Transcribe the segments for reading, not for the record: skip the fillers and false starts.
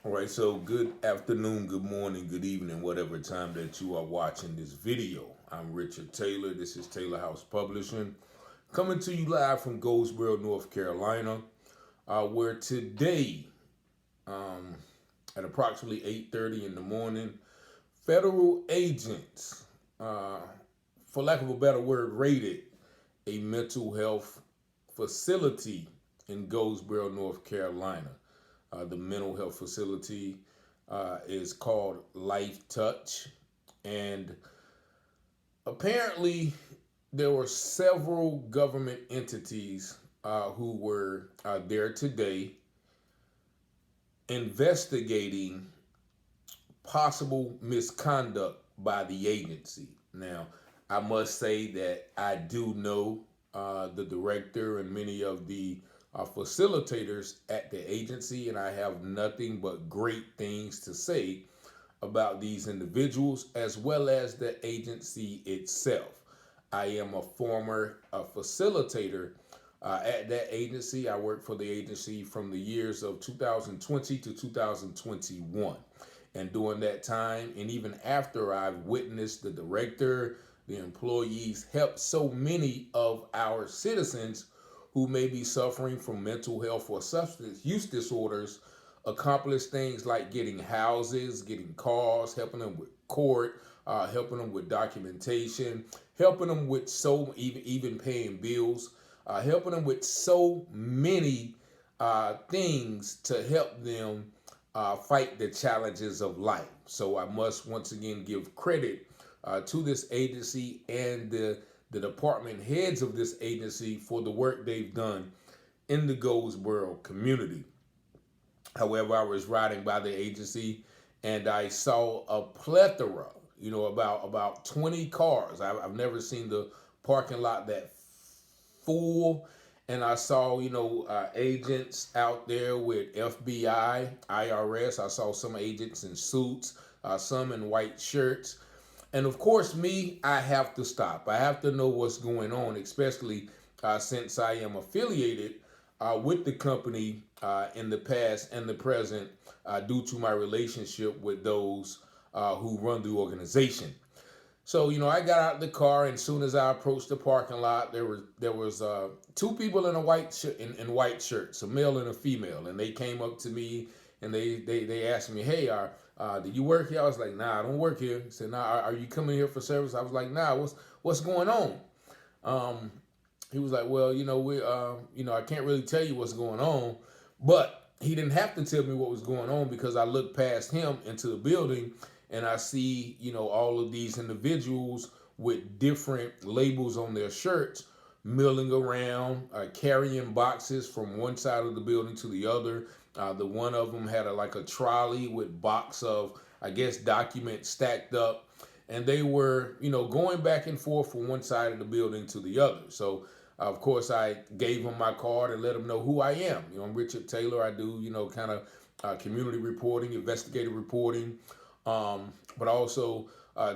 All right, so good afternoon, good morning, good evening, whatever time that you are watching this video. I'm Richard Taylor. This is Taylor House Publishing, coming to you live from Goldsboro, North Carolina, where today, um, at approximately 8:30 in the morning, federal agents, uh, for lack of a better word, raided a mental health facility in Goldsboro, North Carolina. The mental health facility is called Life Touch. And apparently, there were several government entities who were there today investigating possible misconduct by the agency. Now, I must say that I do know the director and many of the facilitators at the agency, and I have nothing but great things to say about these individuals as well as the agency itself. I am a former facilitator at that agency. I worked for the agency from the years of 2020 to 2021. And during that time, and even after, I've witnessed the director, the employees help so many of our citizens who may be suffering from mental health or substance use disorders accomplish things like getting houses, getting cars, helping them with court, helping them with documentation, helping them with so even paying bills, helping them with so many things to help them fight the challenges of life. So I must once again give credit to this agency and the department heads of this agency for the work they've done in the Goldsboro community. However, I was riding by the agency and I saw a plethora, about 20 cars. I've never seen the parking lot that full. And I saw, agents out there with FBI, IRS. I saw some agents in suits, some in white shirts. And of course, me, I have to stop. I have to know what's going on, especially since I am affiliated with the company in the past and the present due to my relationship with those who run the organization. So I got out of the car, and as soon as I approached the parking lot, there was two people in a in white shirts, a male and a female, and they came up to me and they asked me, "Hey, do you work here?" I was like, "Nah, I don't work here." He said, "Nah, are you coming here for service?" I was like, "Nah, what's going on?" Um, he was like, "Well, I can't really tell you what's going on," but he didn't have to tell me what was going on because I looked past him into the building and I see, all of these individuals with different labels on their shirts milling around, carrying boxes from one side of the building to the other. The one of them had like a trolley with box of, I guess, documents stacked up, and they were, going back and forth from one side of the building to the other. So, of course, I gave him my card and let him know who I am. I'm Richard Taylor. I do, kind of community reporting, investigative reporting, but also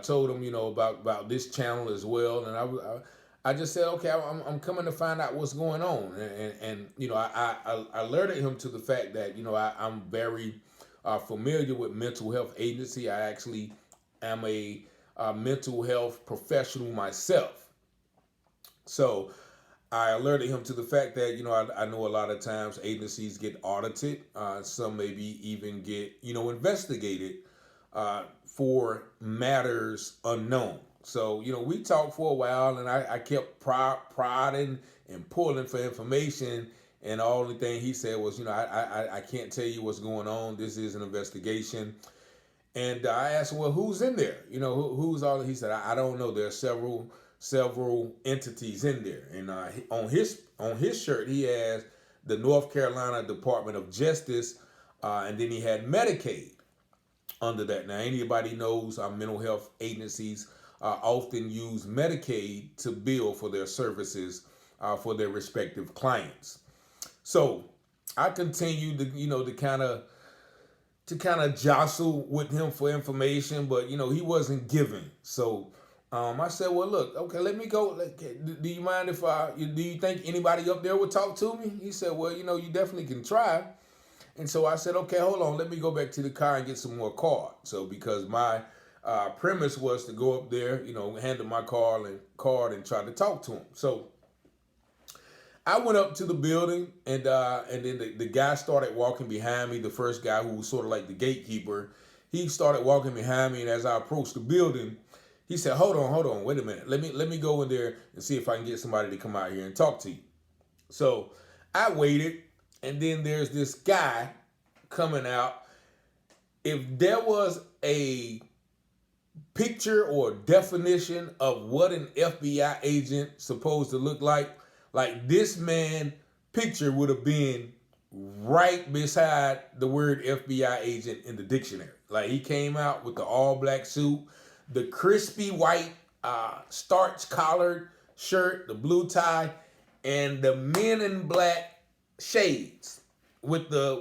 told him, about this channel as well. And I just said, okay, I'm coming to find out what's going on, and I alerted him to the fact that I'm very familiar with mental health agency. I actually am a mental health professional myself, so I alerted him to the fact that I know a lot of times agencies get audited, some maybe even get investigated for matters unknown. So, we talked for a while, and I kept prodding and pulling for information. And the only thing he said was, I can't tell you what's going on. This is an investigation. And I asked him, well, who's in there? Who's all? He said, I don't know. There are several entities in there. And on his shirt, he has the North Carolina Department of Justice, and then he had Medicaid under that. Now, anybody knows mental health agencies often use Medicaid to bill for their services for their respective clients. So I continued to kind of jostle with him for information, but he wasn't giving. So I said, well, look, okay, let me go. Do you mind if do you think anybody up there would talk to me? He said, well, you definitely can try. And so I said, okay, hold on, let me go back to the car and get some more cards. So because my premise was to go up there, hand him my card and try to talk to him. So I went up to the building, and then the guy started walking behind me. The first guy, who was sort of like the gatekeeper, he started walking behind me, and as I approached the building, he said, hold on, wait a minute. Let me go in there and see if I can get somebody to come out here and talk to you. So I waited, and then there's this guy coming out. If there was a picture or definition of what an FBI agent supposed to look like this man picture would have been right beside the word FBI agent in the dictionary. Like, he came out with the all black suit, the crispy white starch collared shirt, the blue tie, and the Men in Black shades with the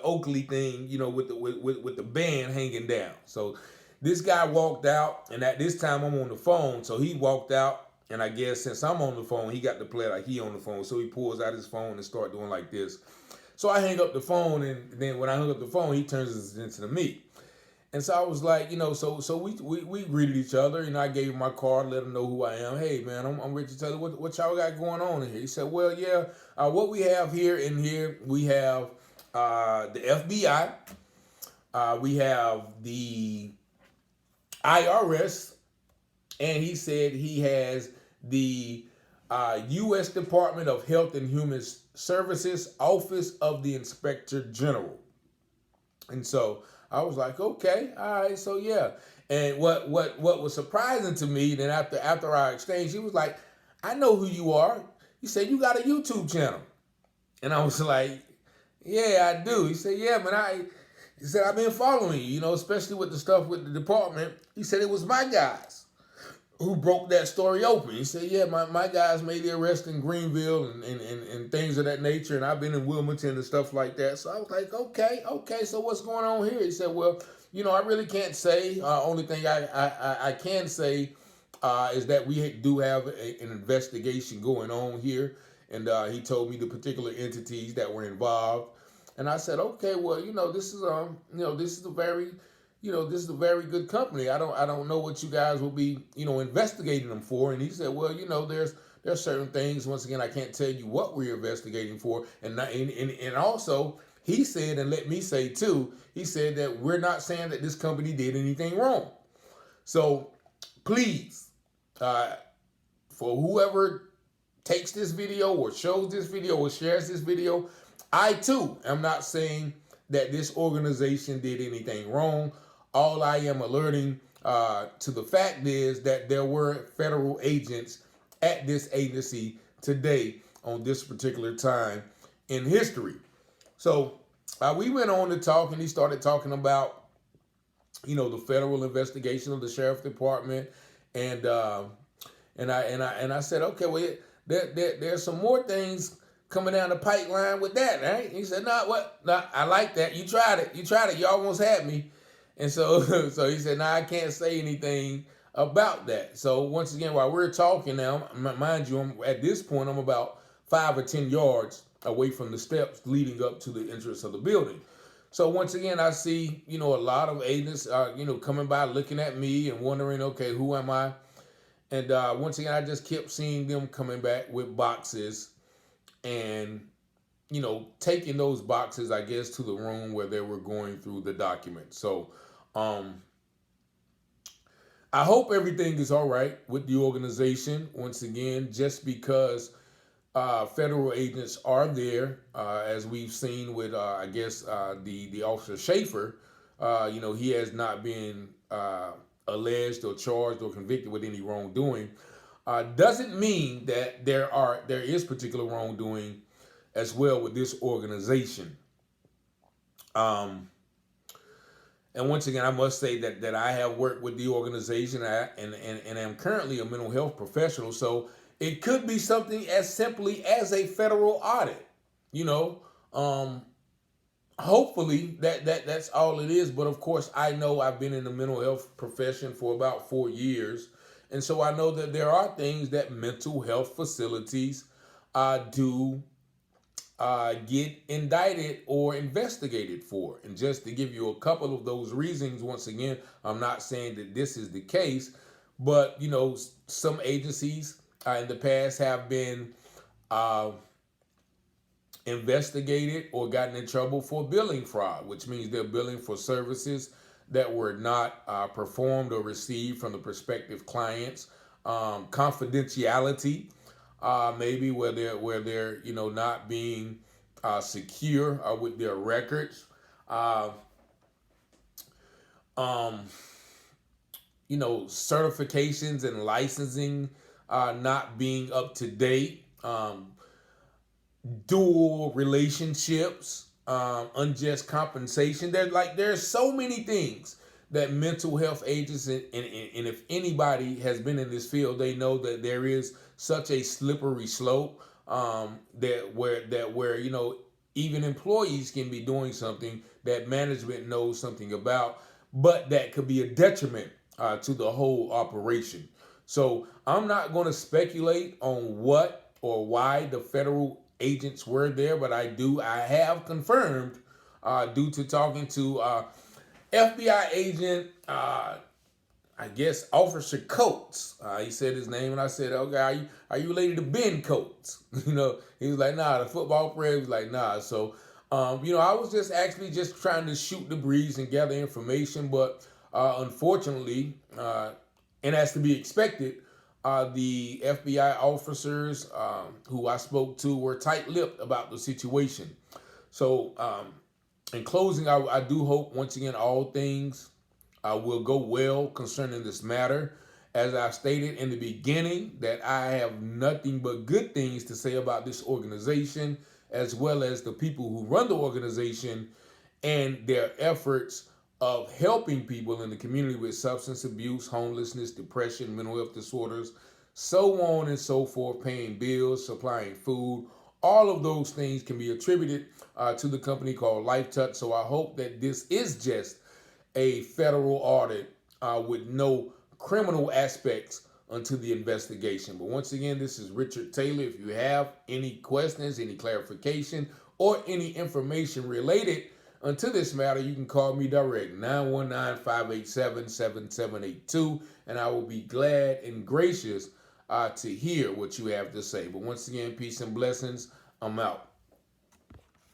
Oakley thing, with the band hanging down. So this guy walked out, and at this time I'm on the phone, so he walked out. And I guess since I'm on the phone, he got to play like he on the phone. So he pulls out his phone and start doing like this. So I hang up the phone, and then when I hung up the phone, he turns his attention to me. And so I was like, so we greeted each other. I gave him my card, let him know who I am. Hey, man, I'm Richard Taylor. What y'all got going on in here? He said, well, yeah, what we have here, we have the FBI. We have the IRS. And he said he has the U.S. Department of Health and Human Services, Office of the Inspector General. And so I was like, okay, all right, so yeah. And what was surprising to me, then after our exchange, he was like, I know who you are. He said, you got a YouTube channel. And I was like, yeah, I do. He said, yeah, man, he said, I've been following you, especially with the stuff with the department. He said, it was my guys who broke that story open. He said, yeah, my guys made the arrest in Greenville and things of that nature, and I've been in Wilmington and stuff like that. So I was like, okay, so what's going on here? He said, well, I really can't say. Only thing I can say is that we do have an investigation going on here, and he told me the particular entities that were involved. And I said, okay, well, this is a very this is a very good company. I don't know what you guys will be, investigating them for. And he said, well, there's certain things. Once again, I can't tell you what we're investigating for. And also, he said, and let me say too, he said that we're not saying that this company did anything wrong. So please, for whoever takes this video or shows this video or shares this video, I too am not saying that this organization did anything wrong. All I am alerting to the fact is that there were federal agents at this agency today on this particular time in history. So we went on to talk, and he started talking about, the federal investigation of the sheriff's department, and I said, okay, well, there's some more things coming down the pipeline with that, right? He said, no, I like that. You tried it. You almost had me. And so he said, I can't say anything about that. So once again, while we're talking now, mind you, at this point, I'm about 5 or 10 yards away from the steps leading up to the entrance of the building. So once again, I see, a lot of agents, coming by, looking at me and wondering, okay, who am I? And once again, I just kept seeing them coming back with boxes and, taking those boxes, I guess, to the room where they were going through the documents. So I hope everything is all right with the organization. Once again, just because federal agents are there, as we've seen with, the Officer Schaefer, he has not been alleged or charged or convicted with any wrongdoing. Doesn't mean that there is particular wrongdoing as well with this organization. And once again, I must say that I have worked with the organization and am currently a mental health professional. So it could be something as simply as a federal audit, hopefully that's all it is. But of course, I know I've been in the mental health profession for about 4 years. And so I know that there are things that mental health facilities do get indicted or investigated for. And just to give you a couple of those reasons, once again, I'm not saying that this is the case, but some agencies in the past have been uh, investigated or gotten in trouble for billing fraud, which means they're billing for services that were not performed or received from the prospective clients. Confidentiality, maybe where they're not being secure with their records. Uh, um, Certifications and licensing not being up to date. Dual relationships, unjust compensation. There's so many things that mental health agents and if anybody has been in this field, they know that there is such a slippery slope, where even employees can be doing something that management knows something about, but that could be a detriment to the whole operation. So I'm not going to speculate on what or why the federal agents were there, but I have confirmed, due to talking to FBI agent, I guess Officer Coates. He said his name, and I said, "Okay, are you related to Ben Coates?" He was like, "Nah." The football player was like, "Nah." So, I was just actually just trying to shoot the breeze and gather information, but unfortunately, and as to be expected, the FBI officers who I spoke to were tight-lipped about the situation. So, in closing, I do hope, once again, all things will go well concerning this matter. As I stated in the beginning, that I have nothing but good things to say about this organization, as well as the people who run the organization and their efforts of helping people in the community with substance abuse, homelessness, depression, mental health disorders, so on and so forth, paying bills, supplying food. All of those things can be attributed to the company called Life Touch. So I hope that this is just a federal audit with no criminal aspects unto the investigation. But once again, this is Richard Taylor. If you have any questions, any clarification, or any information related unto this matter, you can call me direct, 919-587-7782, and I will be glad and gracious to hear what you have to say. But once again, peace and blessings. I'm out.